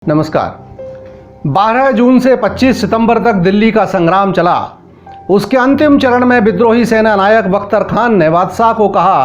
नमस्कार। 12 जून से 25 सितंबर तक दिल्ली का संग्राम चला। उसके अंतिम चरण में विद्रोही सेना नायक बख्तर खान ने बादशाह को कहा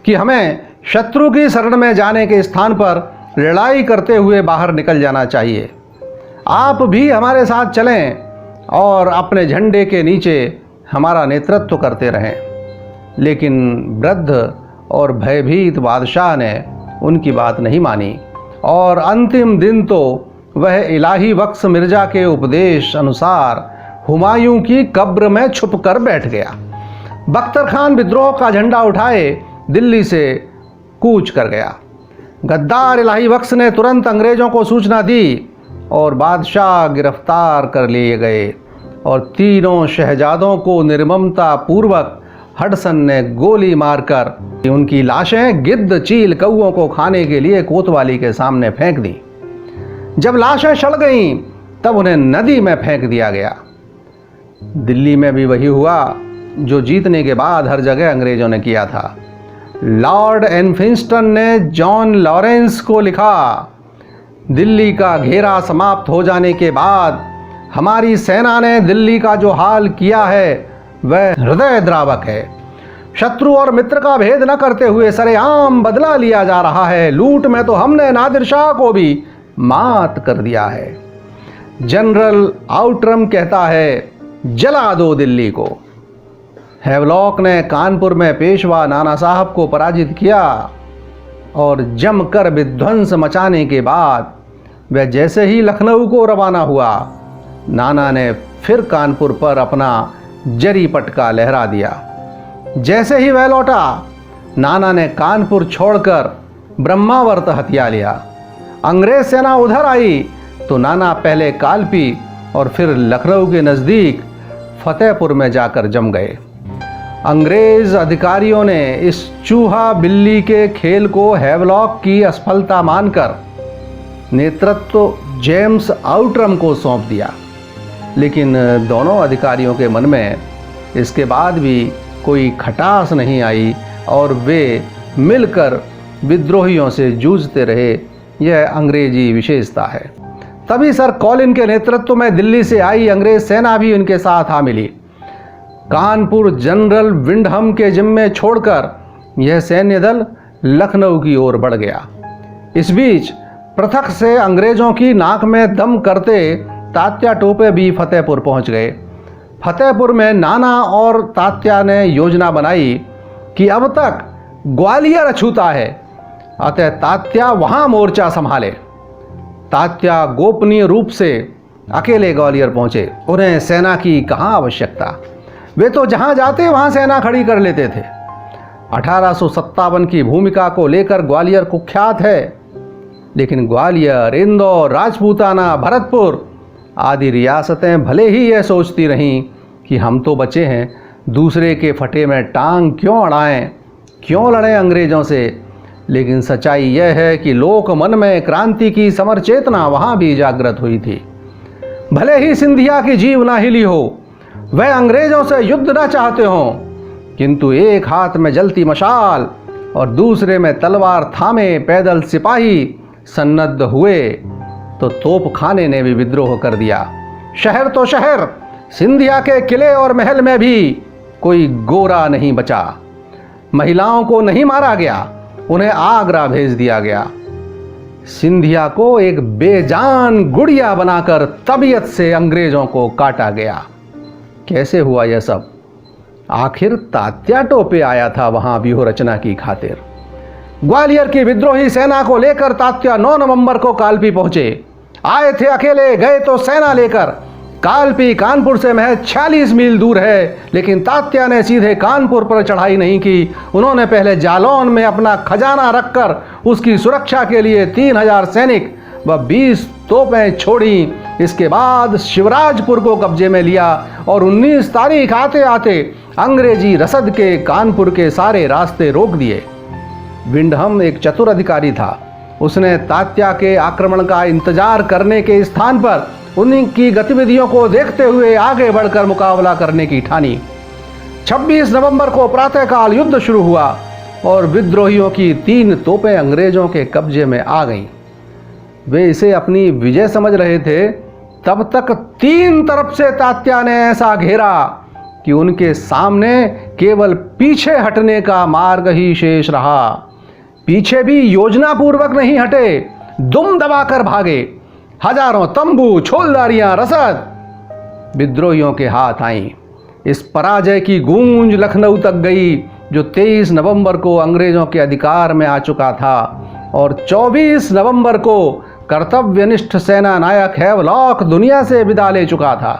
कि हमें शत्रु की शरण में जाने के स्थान पर लड़ाई करते हुए बाहर निकल जाना चाहिए। आप भी हमारे साथ चलें और अपने झंडे के नीचे हमारा नेतृत्व करते रहें। लेकिन वृद्ध और भयभीत बादशाह ने उनकी बात नहीं मानी और अंतिम दिन तो वह इलाही बख्श मिर्जा के उपदेश अनुसार हुमायूं की कब्र में छुप कर बैठ गया। बख्तर खान विद्रोह का झंडा उठाए दिल्ली से कूच कर गया। गद्दार इलाही बख्श ने तुरंत अंग्रेजों को सूचना दी और बादशाह गिरफ्तार कर लिए गए और तीनों शहजादों को निर्ममता पूर्वक हडसन ने गोली मारकर उनकी लाशें गिद्ध चील कौओं को खाने के लिए कोतवाली के सामने फेंक दी। जब लाशें सड़ गईं तब उन्हें नदी में फेंक दिया गया। दिल्ली में भी वही हुआ जो जीतने के बाद हर जगह अंग्रेजों ने किया था। लॉर्ड एल्फिंस्टन ने जॉन लॉरेंस को लिखा, दिल्ली का घेरा समाप्त हो जाने के बाद हमारी सेना ने दिल्ली का जो हाल किया है वह हृदय द्रावक है। शत्रु और मित्र का भेद न करते हुए सरेआम बदला लिया जा रहा है। लूट में तो हमने नादिर शाह को भी मात कर दिया है। जनरल आउटरम कहता है, जला दो दिल्ली को। हैवलॉक ने कानपुर में पेशवा नाना साहब को पराजित किया और जमकर विध्वंस मचाने के बाद वह जैसे ही लखनऊ को रवाना हुआ, नाना ने फिर कानपुर पर अपना जरी पटका लहरा दिया। जैसे ही वह लौटा, नाना ने कानपुर छोड़कर ब्रह्मावर्त हथिया लिया। अंग्रेज सेना उधर आई तो नाना पहले कालपी और फिर लखनऊ के नज़दीक फतेहपुर में जाकर जम गए। अंग्रेज अधिकारियों ने इस चूहा बिल्ली के खेल को हैवलॉक की असफलता मानकर नेतृत्व जेम्स आउटरम को सौंप दिया। लेकिन दोनों अधिकारियों के मन में इसके बाद भी कोई खटास नहीं आई और वे मिलकर विद्रोहियों से जूझते रहे। यह अंग्रेजी विशेषता है। तभी सर कॉलिन के नेतृत्व में दिल्ली से आई अंग्रेज सेना भी उनके साथ आ मिली। कानपुर जनरल विंडहम के जिम्मे छोड़कर यह सैन्य दल लखनऊ की ओर बढ़ गया। इस बीच पृथक से अंग्रेजों की नाक में दम करते तात्या टोपे भी फतेहपुर पहुंच गए। फतेहपुर में नाना और तात्या ने योजना बनाई कि अब तक ग्वालियर अछूता है, अतः तात्या वहां मोर्चा संभाले। तात्या गोपनीय रूप से अकेले ग्वालियर पहुंचे। उन्हें सेना की कहाँ आवश्यकता, वे तो जहां जाते वहां सेना खड़ी कर लेते थे। 1857 की भूमिका को लेकर ग्वालियर कुख्यात है, लेकिन ग्वालियर, इंदौर, राजपूताना, भरतपुर आदि रियासतें भले ही यह सोचती रहीं कि हम तो बचे हैं, दूसरे के फटे में टांग क्यों अड़ाएं, क्यों लड़ें अंग्रेजों से, लेकिन सच्चाई यह है कि लोक मन में क्रांति की समर चेतना वहाँ भी जागृत हुई थी। भले ही सिंधिया की जीव ना हिली हो, वह अंग्रेजों से युद्ध ना चाहते हों, किंतु एक हाथ में जलती मशाल और दूसरे में तलवार थामे पैदल सिपाही सन्नद्ध हुए तो तोप खाने ने भी विद्रोह कर दिया। शहर तो शहर, सिंधिया के किले और महल में भी कोई गोरा नहीं बचा। महिलाओं को नहीं मारा गया, उन्हें आगरा भेज दिया गया। सिंधिया को एक बेजान गुड़िया बनाकर तबीयत से अंग्रेजों को काटा गया। कैसे हुआ यह सब? आखिर तात्या टोपे आया था वहां व्यूह रचना की खातिर। ग्वालियर की विद्रोही सेना को लेकर तात्या 9 नवंबर को कालपी पहुंचे। आए थे अकेले, गए तो सेना लेकर। कालपी कानपुर से महज 46 मील दूर है, लेकिन तात्या ने सीधे कानपुर पर चढ़ाई नहीं की। उन्होंने पहले जालौन में अपना खजाना रखकर उसकी सुरक्षा के लिए 3000 सैनिक व 20 तोपें छोड़ी। इसके बाद शिवराजपुर को कब्जे में लिया और 19 तारीख आते आते अंग्रेजी रसद के कानपुर के सारे रास्ते रोक दिए। विंडहम एक चतुर अधिकारी था। उसने तात्या के आक्रमण का इंतजार करने के स्थान पर उन्हीं की गतिविधियों को देखते हुए आगे बढ़कर मुकाबला करने की ठानी। 26 नवंबर को प्रातःकाल युद्ध शुरू हुआ और विद्रोहियों की 3 तोपें अंग्रेजों के कब्जे में आ गईं। वे इसे अपनी विजय समझ रहे थे, तब तक 3 तरफ से तात्या ने ऐसा घेरा कि उनके सामने केवल पीछे हटने का मार्ग ही शेष रहा। पीछे भी योजना पूर्वक नहीं हटे, दुम दबाकर भागे। हजारों तंबू, छोलदारियां, रसद विद्रोहियों के हाथ आईं। इस पराजय की गूंज लखनऊ तक गई, जो 23 नवंबर को अंग्रेजों के अधिकार में आ चुका था और 24 नवंबर को कर्तव्यनिष्ठ सेना नायक हैवलॉक दुनिया से विदा ले चुका था।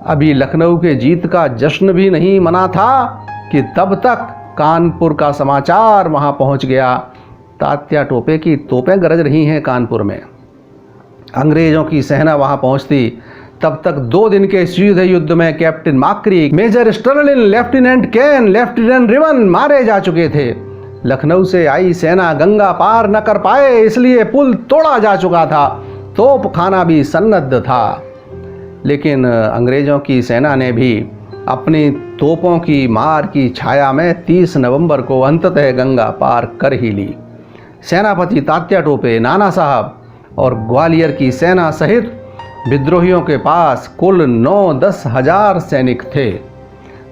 अभी लखनऊ के जीत का जश्न भी नहीं मना था कि तब तक कानपुर का समाचार वहां पहुंच गया। तात्या टोपे की तोपें गरज रही हैं कानपुर में। अंग्रेजों की सेना वहां पहुंचती तब तक 2 दिन के शीघ्र युद्ध में कैप्टन माक्री, मेजर स्टर्लिन, लेफ्टिनेंट केन, लेफ्टिनेंट रिवन मारे जा चुके थे। लखनऊ से आई सेना गंगा पार न कर पाए, इसलिए पुल तोड़ा जा चुका था। तोपखाना भी सन्नद्ध था। लेकिन अंग्रेजों की सेना ने भी अपनी तोपों की मार की छाया में 30 नवंबर को अंततः गंगा पार कर ही ली। सेनापति तात्या टोपे, नाना साहब और ग्वालियर की सेना सहित विद्रोहियों के पास कुल 9-10 हजार सैनिक थे,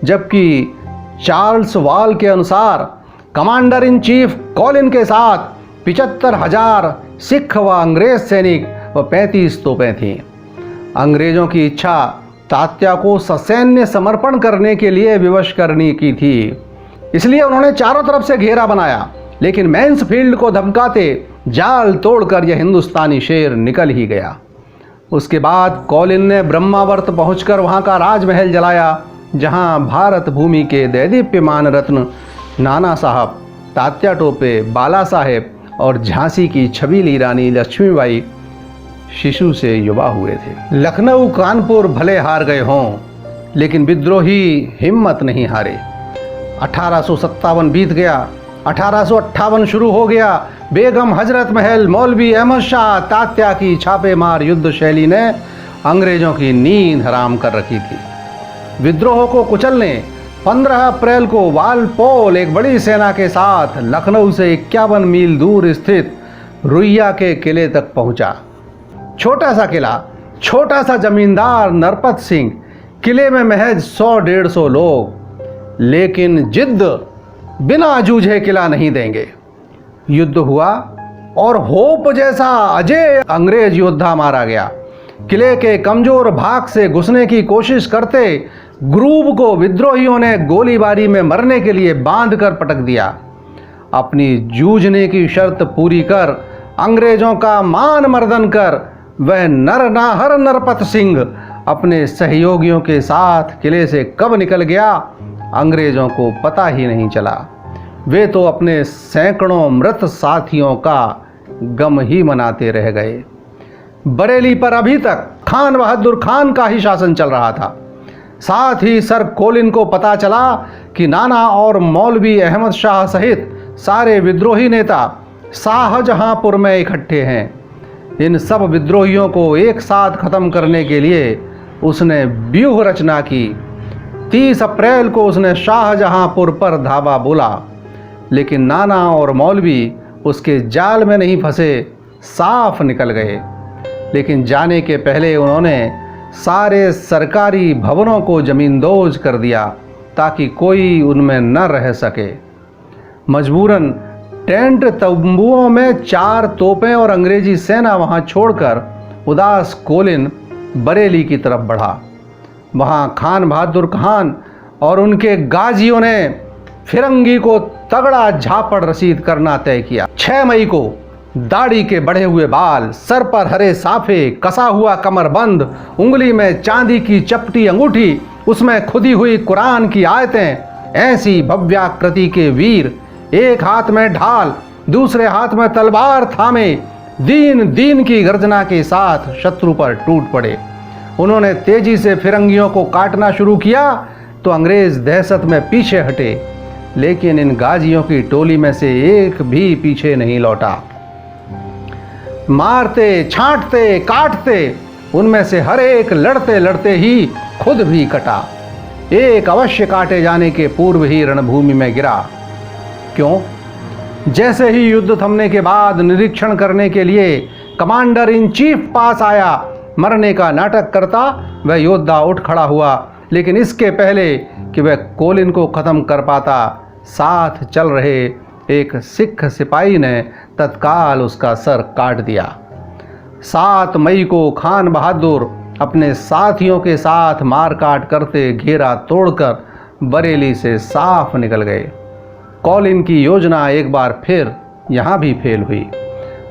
जबकि चार्ल्स वॉल के अनुसार कमांडर इन चीफ कॉलिन के साथ 75,000 सिख व अंग्रेज सैनिक व 35 तोपें थीं। अंग्रेजों की इच्छा तात्या को ससैन्य समर्पण करने के लिए विवश करने की थी, इसलिए उन्होंने चारों तरफ से घेरा बनाया। लेकिन मैन्सफील्ड को धमकाते जाल तोड़कर यह हिंदुस्तानी शेर निकल ही गया। उसके बाद कॉलिन ने ब्रह्मावर्त पहुंचकर वहां का राजमहल जलाया, जहां भारत भूमि के दैदीप्यमान रत्न नाना साहब, तात्या टोपे, बाला साहेब और झांसी की छबीली रानी लक्ष्मीबाई शिशु से युवा हुए थे। लखनऊ कानपुर भले हार गए हों, लेकिन विद्रोही हिम्मत नहीं हारे। 1857 बीत गया, 1858 शुरू हो गया। बेगम हजरत महल, मौलवी अहमद शाह, तात्या की छापेमार युद्ध शैली ने अंग्रेजों की नींद हराम कर रखी थी। विद्रोह को कुचलने 15 अप्रैल को वालपोल एक बड़ी सेना के साथ लखनऊ से 51 मील दूर स्थित रुइया के किले तक पहुंचा। छोटा सा किला, छोटा सा जमींदार नरपत सिंह, किले में महज 100-150 लोग, लेकिन जिद्द बिना जूझे किला नहीं देंगे। युद्ध हुआ और होप जैसा अजय अंग्रेज योद्धा मारा गया। किले के कमजोर भाग से घुसने की कोशिश करते ग्रुप को विद्रोहियों ने गोलीबारी में मरने के लिए बांध कर पटक दिया। अपनी जूझने की शर्त पूरी कर, अंग्रेजों का मान मर्दन कर, वह नरनाहर नरपत सिंह अपने सहयोगियों के साथ किले से कब निकल गया, अंग्रेजों को पता ही नहीं चला। वे तो अपने सैकड़ों मृत साथियों का गम ही मनाते रह गए। बरेली पर अभी तक खान बहादुर खान का ही शासन चल रहा था। साथ ही सर कॉलिन को पता चला कि नाना और मौलवी अहमद शाह सहित सारे विद्रोही नेता शाहजहांपुर में इकट्ठे हैं। इन सब विद्रोहियों को एक साथ खत्म करने के लिए उसने व्यूह रचना की। 30 अप्रैल को उसने शाहजहांपुर पर धावा बोला, लेकिन नाना और मौलवी उसके जाल में नहीं फंसे, साफ निकल गए। लेकिन जाने के पहले उन्होंने सारे सरकारी भवनों को जमींदोज कर दिया ताकि कोई उनमें न रह सके। मजबूरन टेंट तंबुओं में 4 तोपें और अंग्रेजी सेना वहां छोड़कर उदास कॉलिन बरेली की तरफ बढ़ा। वहां खान बहादुर खान और उनके गाजियों ने फिरंगी को तगड़ा झापड़ रसीद करना तय किया। 6 मई को दाढ़ी के बढ़े हुए बाल, सर पर हरे साफे, कसा हुआ कमरबंद, उंगली में चांदी की चपटी अंगूठी, उसमें खुदी हुई कुरान की आयतें, ऐसी भव्याकृति के वीर एक हाथ में ढाल, दूसरे हाथ में तलवार थामे दीन दीन की गर्जना के साथ शत्रु पर टूट पड़े। उन्होंने तेजी से फिरंगियों को काटना शुरू किया तो अंग्रेज दहशत में पीछे हटे, लेकिन इन गाजियों की टोली में से एक भी पीछे नहीं लौटा। मारते, छांटते, काटते, उनमें से हर एक लड़ते लड़ते ही खुद भी कटा। एक अवश्य काटे जाने के पूर्व ही रणभूमि में गिरा। क्यों? जैसे ही युद्ध थमने के बाद निरीक्षण करने के लिए कमांडर इन चीफ पास आया, मरने का नाटक करता वह योद्धा उठ खड़ा हुआ, लेकिन इसके पहले कि वह कोलिन को ख़त्म कर पाता, साथ चल रहे एक सिख सिपाही ने तत्काल उसका सर काट दिया। 7 मई को खान बहादुर अपने साथियों के साथ मारकाट करते घेरा तोड़कर बरेली से साफ निकल गए। कॉलिन की योजना एक बार फिर यहाँ भी फेल हुई।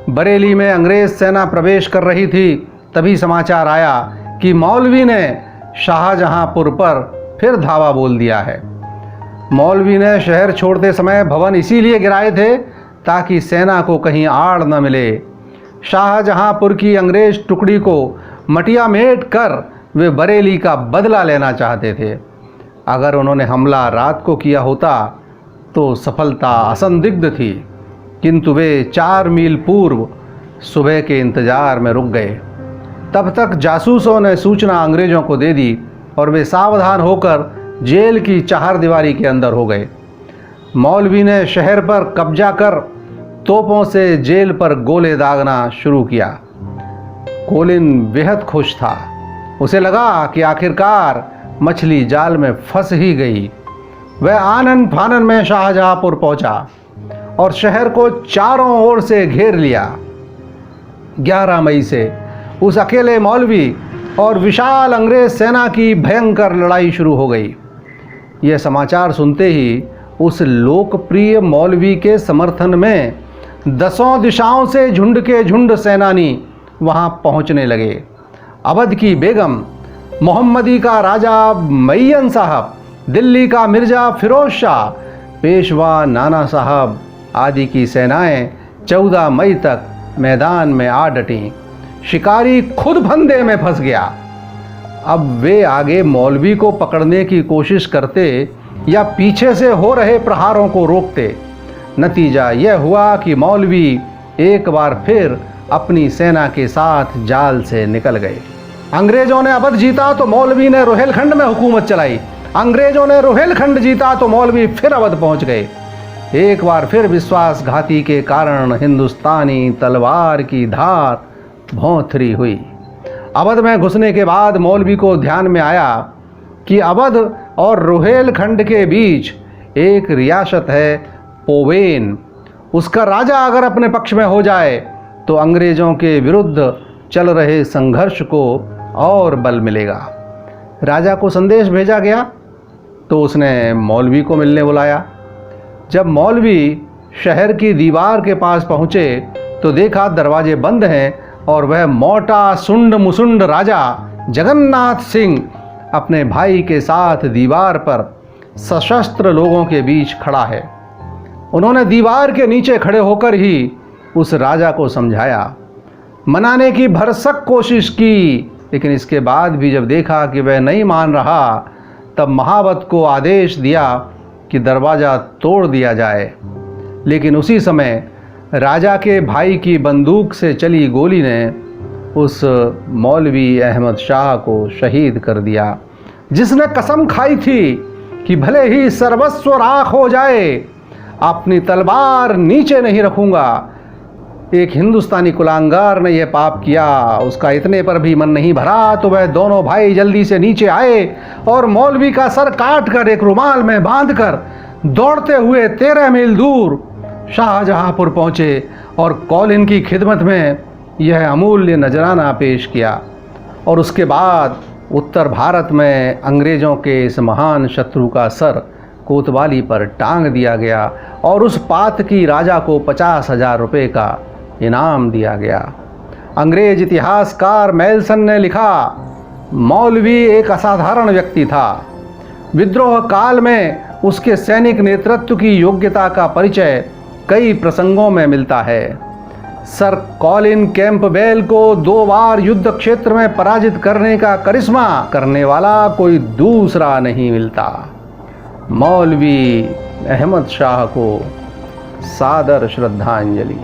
बरेली में अंग्रेज सेना प्रवेश कर रही थी, तभी समाचार आया कि मौलवी ने शाहजहांपुर पर फिर धावा बोल दिया है। मौलवी ने शहर छोड़ते समय भवन इसीलिए गिराए थे ताकि सेना को कहीं आड़ न मिले। शाहजहांपुर की अंग्रेज टुकड़ी को मटियामेट कर वे बरेली का बदला लेना चाहते थे। अगर उन्होंने हमला रात को किया होता तो सफलता असंदिग्ध थी, किंतु वे 4 मील पूर्व सुबह के इंतजार में रुक गए। तब तक जासूसों ने सूचना अंग्रेजों को दे दी और वे सावधान होकर जेल की चारदीवारी के अंदर हो गए। मौलवी ने शहर पर कब्जा कर तोपों से जेल पर गोले दागना शुरू किया। कोलिन बेहद खुश था। उसे लगा कि आखिरकार मछली जाल में फंस ही गई। वह आनन फानन में शाहजहांपुर पहुंचा और शहर को चारों ओर से घेर लिया। 11 मई से उस अकेले मौलवी और विशाल अंग्रेज सेना की भयंकर लड़ाई शुरू हो गई। यह समाचार सुनते ही उस लोकप्रिय मौलवी के समर्थन में 10 दिशाओं से झुंड के झुंड सेनानी वहां पहुंचने लगे। अवध की बेगम, मोहम्मदी का राजा मैयन साहब, दिल्ली का मिर्जा फिरोज शाह, पेशवा नाना साहब आदि की सेनाएं 14 मई तक मैदान में आ डटी। शिकारी खुद फंदे में फंस गया। अब वे आगे मौलवी को पकड़ने की कोशिश करते या पीछे से हो रहे प्रहारों को रोकते। नतीजा यह हुआ कि मौलवी एक बार फिर अपनी सेना के साथ जाल से निकल गए। अंग्रेजों ने अवध जीता तो मौलवी ने रोहेलखंड में हुकूमत चलाई। अंग्रेजों ने रोहेलखंड जीता तो मौलवी फिर अवध पहुंच गए। एक बार फिर विश्वासघाती के कारण हिंदुस्तानी तलवार की धार भौंथरी हुई। अवध में घुसने के बाद मौलवी को ध्यान में आया कि अवध और रोहेलखंड के बीच एक रियासत है पोवेन। उसका राजा अगर अपने पक्ष में हो जाए तो अंग्रेजों के विरुद्ध चल रहे संघर्ष को और बल मिलेगा। राजा को संदेश भेजा गया तो उसने मौलवी को मिलने बुलाया। जब मौलवी शहर की दीवार के पास पहुँचे तो देखा दरवाजे बंद हैं और वह मोटा सुंड मुसुंड राजा जगन्नाथ सिंह अपने भाई के साथ दीवार पर सशस्त्र लोगों के बीच खड़ा है। उन्होंने दीवार के नीचे खड़े होकर ही उस राजा को समझाया, मनाने की भरसक कोशिश की, लेकिन इसके बाद भी जब देखा कि वह नहीं मान रहा तब महावत को आदेश दिया कि दरवाज़ा तोड़ दिया जाए। लेकिन उसी समय राजा के भाई की बंदूक से चली गोली ने उस मौलवी अहमद शाह को शहीद कर दिया, जिसने कसम खाई थी कि भले ही सर्वस्व राख हो जाए, अपनी तलवार नीचे नहीं रखूंगा। एक हिंदुस्तानी कुलांगार ने यह पाप किया। उसका इतने पर भी मन नहीं भरा तो वह दोनों भाई जल्दी से नीचे आए और मौलवी का सर काट कर एक रुमाल में बांधकर दौड़ते हुए 13 मील दूर शाहजहांपुर पहुँचे और कॉलिन की खिदमत में यह अमूल्य नजराना पेश किया। और उसके बाद उत्तर भारत में अंग्रेज़ों के इस महान शत्रु का सर कोतवाली पर टांग दिया गया और उस पातकी राजा को 50,000 रुपये का इनाम दिया गया। अंग्रेज इतिहासकार मेल्सन ने लिखा, मौलवी एक असाधारण व्यक्ति था। विद्रोह काल में उसके सैनिक नेतृत्व की योग्यता का परिचय कई प्रसंगों में मिलता है। सर कॉलिन कैंपबेल को 2 बार युद्ध क्षेत्र में पराजित करने का करिश्मा करने वाला कोई दूसरा नहीं मिलता। मौलवी अहमद शाह को सादर श्रद्धांजलि।